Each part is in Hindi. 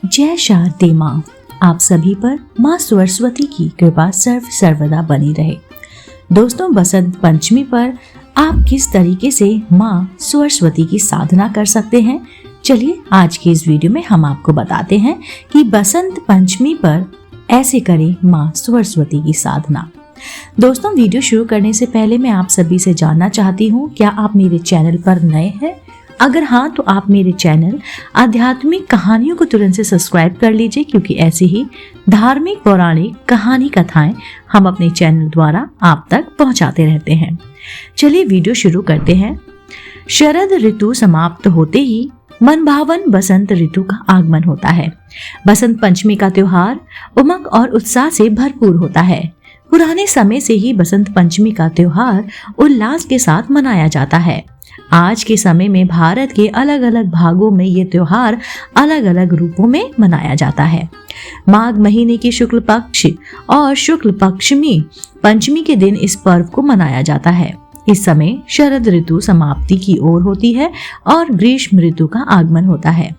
जय शारदे माँ। आप सभी पर माँ सरस्वती की कृपा सर्वदा बनी रहे। दोस्तों, बसंत पंचमी पर आप किस तरीके से माँ सरस्वती की साधना कर सकते हैं, चलिए आज के इस वीडियो में हम आपको बताते हैं कि बसंत पंचमी पर ऐसे करें माँ सरस्वती की साधना। दोस्तों, वीडियो शुरू करने से पहले मैं आप सभी से जानना चाहती हूँ, क्या आप मेरे चैनल पर नए हैं? अगर हाँ, तो आप मेरे चैनल आध्यात्मिक कहानियों को तुरंत से सब्सक्राइब कर लीजिए, क्योंकि ऐसी ही धार्मिक पौराणिक कहानी कथाएं हम अपने चैनल द्वारा आप तक पहुंचाते रहते हैं। चलिए वीडियो शुरू करते हैं। शरद ऋतु समाप्त होते ही मन भावन बसंत ऋतु का आगमन होता है। बसंत पंचमी का त्योहार उमंग और उत्साह से भरपूर होता है। पुराने समय से ही बसंत पंचमी का त्योहार उल्लास के साथ मनाया जाता है। आज के समय में भारत के अलग अलग भागों में ये त्योहार अलग अलग रूपों में मनाया जाता है। माघ महीने की शुक्ल पक्ष और शुक्ल पक्षमी पंचमी के दिन इस पर्व को मनाया जाता है। इस समय शरद ऋतु समाप्ति की ओर होती है और ग्रीष्म ऋतु का आगमन होता है।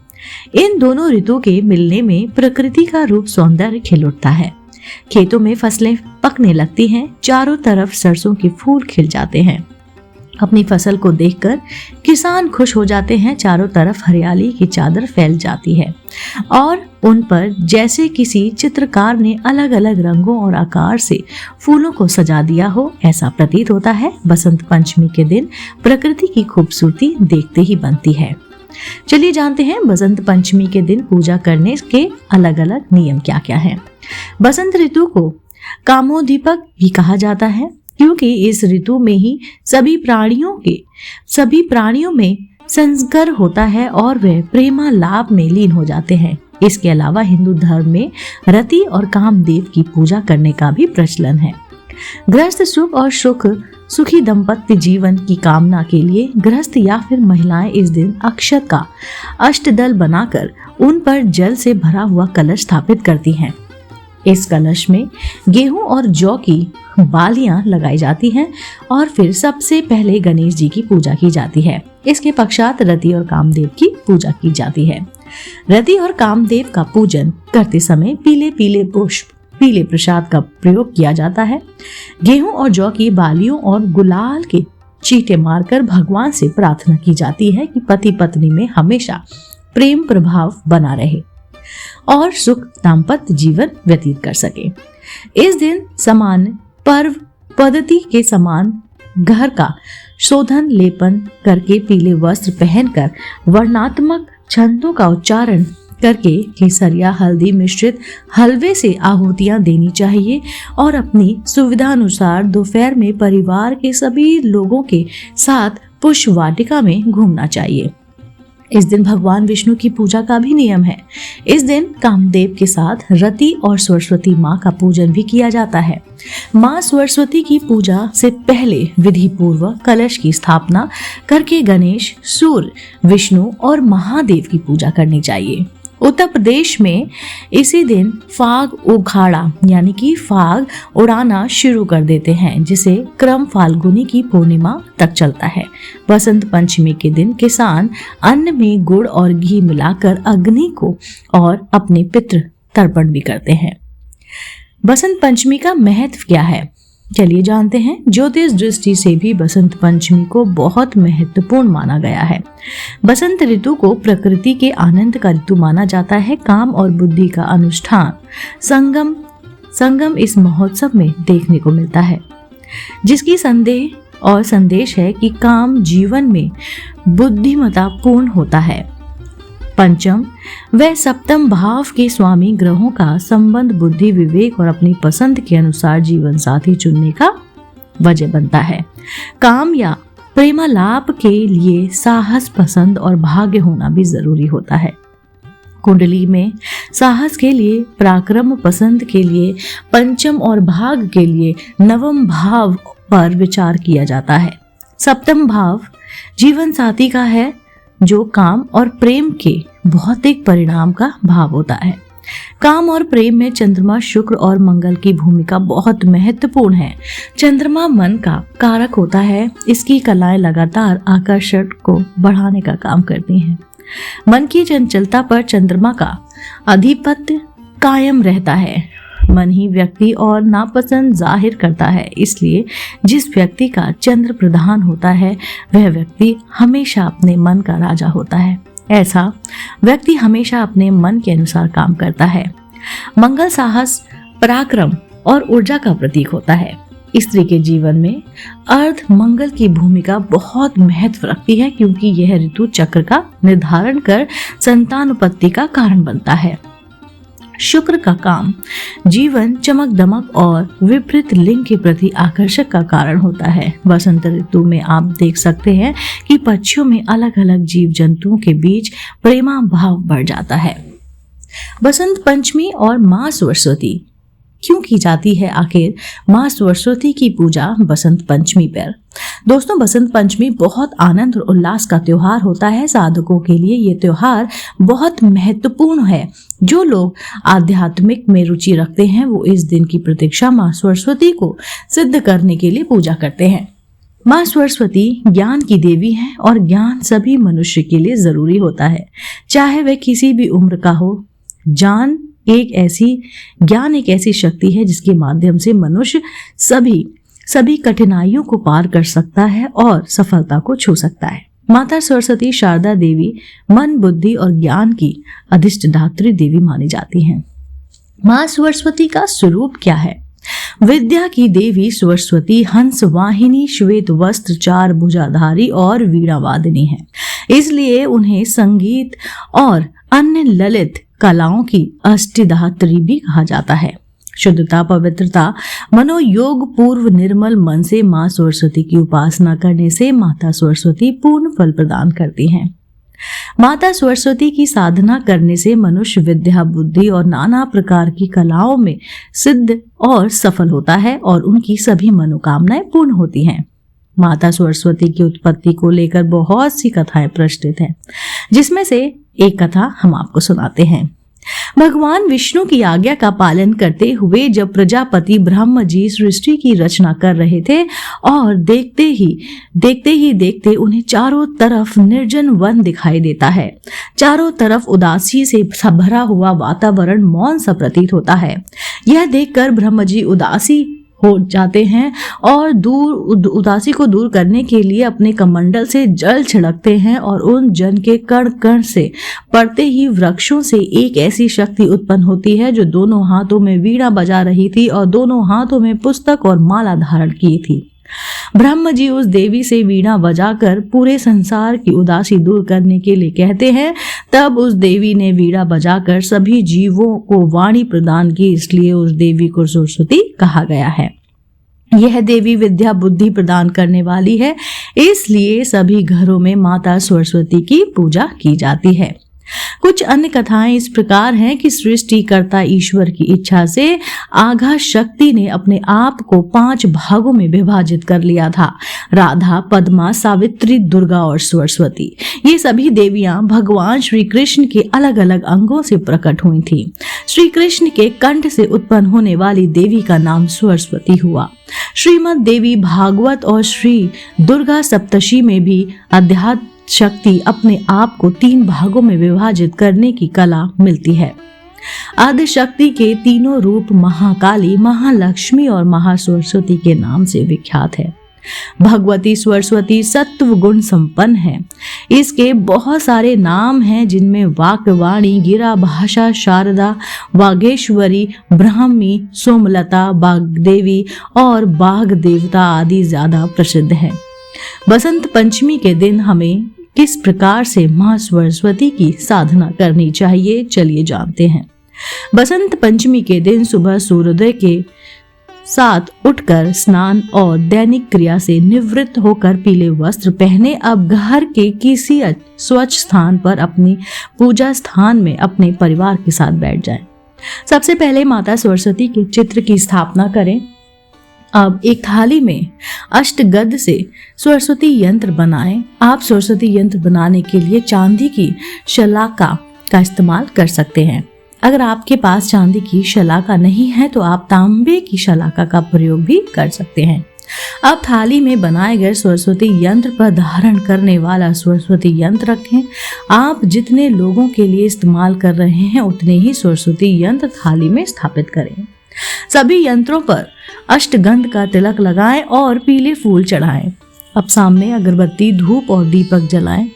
इन दोनों ऋतु के मिलने में प्रकृति का रूप सौंदर्य खिल उठता है। खेतों में फसलें पकने लगती हैं, चारों तरफ सरसों के फूल खिल जाते हैं। अपनी फसल को देखकर किसान खुश हो जाते हैं। चारों तरफ हरियाली की चादर फैल जाती है और उन पर जैसे किसी चित्रकार ने अलग अलग रंगों और आकार से फूलों को सजा दिया हो, ऐसा प्रतीत होता है। बसंत पंचमी के दिन प्रकृति की खूबसूरती देखते ही बनती है। चलिए जानते हैं बसंत पंचमी के दिन पूजा करने के अलग अलग नियम क्या क्या हैं। बसंत ऋतु को कामोदीपक भी कहा जाता है, क्योंकि इस ऋतु में ही सभी प्राणियों में संस्कार होता है और वे प्रेमालाप में लीन हो जाते हैं। इसके अलावा हिंदू धर्म में रति और कामदेव की पूजा करने का भी प्रचलन है। गृहस्थ सुख और सुखी दंपत्य जीवन की कामना के लिए गृहस्थ या फिर महिलाएं इस दिन अक्षत का अष्टदल बनाकर उन पर जल से भरा हुआ कलश स्थापित करती हैं। इस कलश में गेहूं और जौ की बालियां लगाई जाती हैं और फिर सबसे पहले गणेश जी की पूजा की जाती है। इसके पश्चात रति और कामदेव की पूजा की जाती है। रति और कामदेव का पूजन करते समय पीले प्रसाद का प्रयोग किया जाता है। गेहूं और जौ की बालियों और गुलाल के चींटे मारकर भगवान से प्रार्थना की जाती है कि पति पत्नी में हमेशा प्रेम प्रभाव बना रहे और सुख दाम्पत्य जीवन व्यतीत कर सके। इस दिन समान पर्व पद्धति के समान घर का शोधन लेपन करके पीले वस्त्र पहनकर वर्णात्मक छंदों का उच्चारण करके केसरिया हल्दी मिश्रित हलवे से आहुतियां देनी चाहिए और अपनी सुविधा अनुसार दोपहर में परिवार के सभी लोगों के साथ पुष्प वाटिका में घूमना चाहिए। इस दिन भगवान विष्णु की पूजा का भी नियम है। इस दिन कामदेव के साथ रति और सरस्वती माँ का पूजन भी किया जाता है। माँ सरस्वती की पूजा से पहले विधि पूर्वक कलश की स्थापना करके गणेश, सूर्य, विष्णु और महादेव की पूजा करनी चाहिए। उत्तर प्रदेश में इसी दिन फाग उखाड़ा यानी कि फाग उड़ाना शुरू कर देते हैं, जिसे क्रम फाल्गुनी की पूर्णिमा तक चलता है। बसंत पंचमी के दिन किसान अन्न में गुड़ और घी मिलाकर अग्नि को और अपने पितृ तर्पण भी करते हैं। बसंत पंचमी का महत्व क्या है, चलिए जानते हैं। ज्योतिष दृष्टि से भी बसंत पंचमी को बहुत महत्वपूर्ण माना गया है। बसंत ऋतु को प्रकृति के आनंद का ऋतु माना जाता है। काम और बुद्धि का अनुष्ठान संगम इस महोत्सव में देखने को मिलता है, जिसकी संदेश है कि काम जीवन में बुद्धिमत्ता पूर्ण होता है। पंचम व सप्तम भाव के स्वामी ग्रहों का संबंध बुद्धि, विवेक और अपनी पसंद के अनुसार जीवन साथी चुनने का वजह बनता है। काम या प्रेमालाप के लिए साहस, पसंद और भाग्य होना भी जरूरी होता है। कुंडली में साहस के लिए, पराक्रम, पसंद के लिए पंचम और भाग्य के लिए नवम भाव पर विचार किया जाता है। सप्तम भाव जीवन साथी का है, जो काम और प्रेम के भौतिक परिणाम का भाव होता है। काम और प्रेम में चंद्रमा, शुक्र और मंगल की भूमिका बहुत महत्वपूर्ण है। चंद्रमा मन का कारक होता है। इसकी कलाएं लगातार आकर्षण को बढ़ाने का काम करती हैं। मन की चंचलता पर चंद्रमा का आधिपत्य कायम रहता है। मन ही व्यक्ति और नापसंद जाहिर करता है, इसलिए जिस व्यक्ति का चंद्र प्रधान होता है वह व्यक्ति हमेशा अपने मन का राजा होता है। ऐसा व्यक्ति हमेशा अपने मन के अनुसार काम करता है। मंगल साहस, पराक्रम और ऊर्जा का प्रतीक होता है। स्त्री के जीवन में अर्ध मंगल की भूमिका बहुत महत्व रखती है, क्योंकि यह ऋतु चक्र का निर्धारण कर संतानोत्पत्ति का कारण बनता है। शुक्र का काम जीवन, चमक दमक और विपरीत लिंग के प्रति आकर्षक का कारण होता है। बसंत ऋतु में आप देख सकते हैं कि पक्षियों में अलग अलग जीव जंतुओं के बीच प्रेमा भाव बढ़ जाता है। बसंत पंचमी और माँ सरस्वती क्यों की जाती है? आखिर माँ सरस्वती की पूजा बसंत पंचमी पर। दोस्तों, बसंत पंचमी बहुत आनंद और उल्लास का त्योहार होता है। साधकों के लिए ये त्योहार बहुत महत्वपूर्ण है। जो लोग आध्यात्मिक में रुचि रखते हैं वो इस दिन की प्रतीक्षा माँ सरस्वती को सिद्ध करने के लिए पूजा करते हैं। माँ सरस्वती ज्ञान की देवी है और ज्ञान सभी मनुष्य के लिए जरूरी होता है, चाहे वह किसी भी उम्र का हो। ज्ञान एक ऐसी शक्ति है जिसके माध्यम से मनुष्य सभी कठिनाइयों को पार कर सकता है और सफलता को छू सकता है। माता सरस्वती शारदा देवी मन, बुद्धि और ज्ञान की अधिष्ठात्री देवी मानी जाती हैं। माँ सरस्वती का स्वरूप क्या है? विद्या की देवी सरस्वती हंस वाहिनी, श्वेत वस्त्र, चार भुजाधारी और वीणा वादिनी है। इसलिए उन्हें संगीत और अन्य ललित कलाओं की अष्टधात्री भी कहा जाता है। शुद्धता, पवित्रता, मनोयोग पूर्व निर्मल मन से माँ सरस्वती की उपासना करने से माता सरस्वती पूर्ण फल प्रदान करती हैं। माता सरस्वती की साधना करने से मनुष्य विद्या, बुद्धि और नाना प्रकार की कलाओं में सिद्ध और सफल होता है और उनकी सभी मनोकामनाएं पूर्ण होती हैं। माता सरस्वती की उत्पत्ति को लेकर बहुत सी कथाएं प्रचलित हैं, जिसमें से एक कथा हम आपको सुनाते हैं। भगवान विष्णु की आज्ञा का पालन करते हुए जब प्रजापति ब्रह्म जी सृष्टि की रचना कर रहे थे और देखते ही उन्हें चारों तरफ निर्जन वन दिखाई देता है। चारों तरफ उदासी से भरा हुआ वातावरण मौन सा प्रतीत होता है। यह देखकर ब्रह्म जी उदासी हो जाते हैं और उदासी को दूर करने के लिए अपने कमंडल से जल छिड़कते हैं और उन जल के कण कण से पड़ते ही वृक्षों से एक ऐसी शक्ति उत्पन्न होती है जो दोनों हाथों में वीणा बजा रही थी और दोनों हाथों में पुस्तक और माला धारण की थी। ब्रह्म जी उस देवी से वीणा बजाकर पूरे संसार की उदासी दूर करने के लिए कहते हैं। तब उस देवी ने वीणा बजाकर सभी जीवों को वाणी प्रदान की, इसलिए उस देवी को सरस्वती कहा गया है। यह देवी विद्या बुद्धि प्रदान करने वाली है, इसलिए सभी घरों में माता सरस्वती की पूजा की जाती है। कुछ अन्य कथाएं इस प्रकार हैं कि सृष्टिकर्ता ईश्वर की इच्छा से आघा शक्ति ने अपने आप को 5 भागों में विभाजित कर लिया था। राधा, पद्मा, सावित्री, दुर्गा और सरस्वती, ये सभी देवियां भगवान श्री कृष्ण के अलग अलग अंगों से प्रकट हुई थीं। श्री कृष्ण के कंठ से उत्पन्न होने वाली देवी का नाम सरस्वती हुआ। श्रीमद् देवी भागवत और श्री दुर्गा सप्तशी में भी अध्यात्म शक्ति अपने आप को 3 भागों में विभाजित करने की कला मिलती है। आदि शक्ति के तीनों रूप महाकाली, महालक्ष्मी और महासरस्वती के नाम से विख्यात है। भगवती सरस्वती सत्व गुण संपन्न है। इसके बहुत सारे नाम हैं, जिनमें वाक्वाणी, गिरा भाषा, शारदा, वागेश्वरी, ब्राह्मी, सोमलता, बागदेवी और बाघ देवता आदि ज्यादा प्रसिद्ध हैं। बसंत पंचमी के दिन हमें किस प्रकार से मां सरस्वती की साधना करनी चाहिए, चलिए जानते हैं। बसंत पंचमी के दिन सुबह सूर्योदय के साथ उठकर स्नान और दैनिक क्रिया से निवृत्त होकर पीले वस्त्र पहने अब घर के किसी स्वच्छ स्थान पर अपनी पूजा स्थान में अपने परिवार के साथ बैठ जाएं। सबसे पहले माता सरस्वती के चित्र की स्थापना करें। अब एक थाली में अष्टगंध से सरस्वती यंत्र बनाएं। आप सरस्वती यंत्र बनाने के लिए चांदी की शलाका का इस्तेमाल कर सकते हैं। अगर आपके पास चांदी की शलाका नहीं है तो आप तांबे की शलाका का प्रयोग भी कर सकते हैं। अब थाली में बनाए गए सरस्वती यंत्र पर धारण करने वाला सरस्वती यंत्र रखें। आप जितने लोगों के लिए इस्तेमाल कर रहे हैं उतने ही सरस्वती यंत्र थाली में स्थापित करें। सभी यंत्रों पर अष्टगंध का तिलक लगाएं और पीले फूल चढ़ाएं। अब सामने अगरबत्ती, धूप और दीपक जलाएं।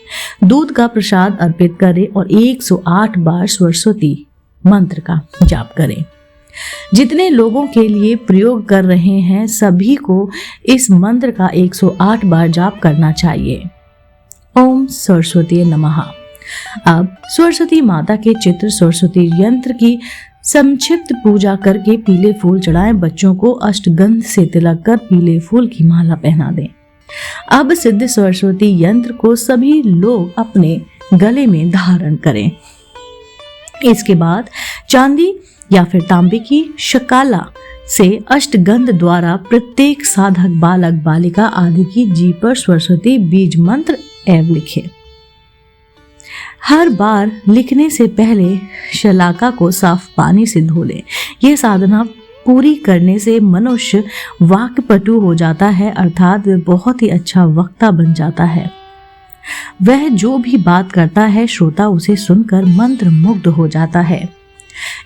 दूध का प्रसाद अर्पित करें और 108 बार सरस्वती मंत्र का जाप करें। जितने लोगों के लिए प्रयोग कर रहे हैं सभी को इस मंत्र का 108 बार जाप करना चाहिए। ओम सरस्वती नमः। अब सरस्वती माता के चित्र सरस्वती यंत्र की संक्षिप्त पूजा करके पीले फूल चढ़ाएं। बच्चों को अष्टगंध से तिलक कर पीले फूल की माला पहना दें। अब सिद्ध सरस्वती यंत्र को सभी लोग अपने गले में धारण करें। इसके बाद चांदी या फिर तांबे की शकाला से अष्टगंध द्वारा प्रत्येक साधक बालक बालिका आदि की जीभ पर सरस्वती बीज मंत्र एवं लिखे। हर बार लिखने से पहले शलाका को साफ पानी से धो लें। यह साधना पूरी करने से मनुष्य वाक्पटु हो जाता है, अर्थात वह बहुत ही अच्छा वक्ता बन जाता है। वह जो भी बात करता है श्रोता उसे सुनकर मंत्र मुग्ध हो जाता है।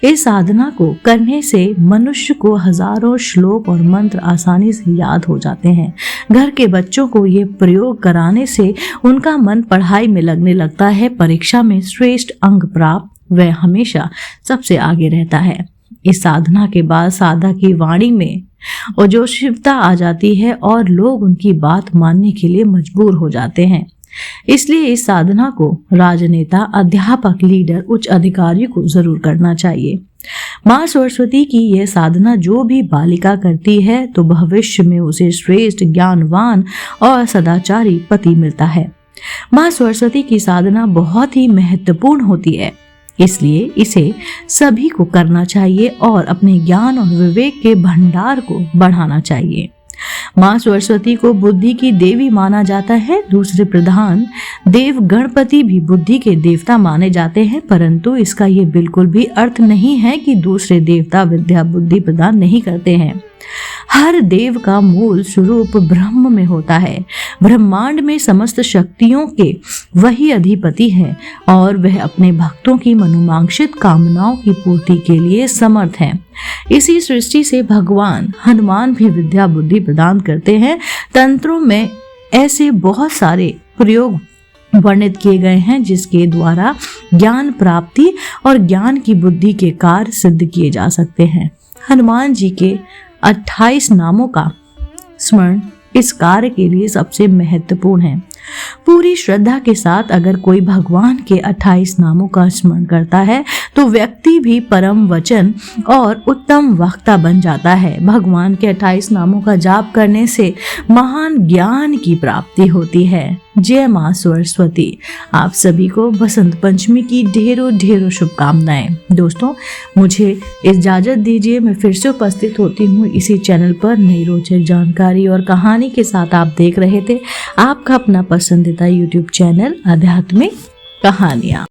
इस साधना को करने से मनुष्य को हजारों श्लोक और मंत्र आसानी से याद हो जाते हैं। घर के बच्चों को ये प्रयोग कराने से उनका मन पढ़ाई में लगने लगता है। परीक्षा में श्रेष्ठ अंक प्राप्त वह हमेशा सबसे आगे रहता है। इस साधना के बाद साधक की वाणी में ओजस्विता आ जाती है और लोग उनकी बात मानने के लिए मजबूर हो जाते हैं। इसलिए इस साधना को राजनेता, अध्यापक, लीडर, उच्च अधिकारी को जरूर करना चाहिए। माँ सरस्वती की यह साधना जो भी बालिका करती है तो भविष्य में उसे श्रेष्ठ, ज्ञानवान और सदाचारी पति मिलता है। माँ सरस्वती की साधना बहुत ही महत्वपूर्ण होती है, इसलिए इसे सभी को करना चाहिए और अपने ज्ञान और विवेक के भंडार को बढ़ाना चाहिए। माँ सरस्वती को बुद्धि की देवी माना जाता है। दूसरे प्रधान देव गणपति भी बुद्धि के देवता माने जाते हैं, परंतु इसका ये बिल्कुल भी अर्थ नहीं है कि दूसरे देवता विद्या बुद्धि प्रदान नहीं करते हैं। हर देव का मूल स्वरूप ब्रह्म में होता है। ब्रह्मांड में समस्त शक्तियों के वही अधिपति है और वह अपने भक्तों की मनोवांछित कामनाओं की पूर्ति के लिए समर्थ है। इसी सृष्टि से भगवान हनुमान भी विद्या बुद्धि प्रदान करते हैं। तंत्रों में ऐसे बहुत सारे प्रयोग वर्णित किए गए हैं जिसके द्वारा ज्ञान प्राप्ति और ज्ञान की बुद्धि के कार्य सिद्ध किए जा सकते हैं। हनुमान जी के 28 नामों का स्मरण इस कार्य के लिए सबसे महत्वपूर्ण है। पूरी श्रद्धा के साथ अगर कोई भगवान के 28 नामों का स्मरण करता है तो व्यक्ति भी परम वचन और उत्तम वक्ता बन जाता है। भगवान के 28 नामों का जाप करने से महान ज्ञान की प्राप्ति होती है। जय मां सरस्वती। आप सभी को बसंत पंचमी की ढेरों ढेरों शुभकामनाएं। दोस्तों, मुझे इजाजत दीजिए, मैं फिर से उपस्थित होती हूँ इसी चैनल पर नई रोचक जानकारी और कहानी के साथ। आप देख रहे थे आपका अपना पसंदीदा यूट्यूब चैनल आध्यात्मिक कहानियाँ।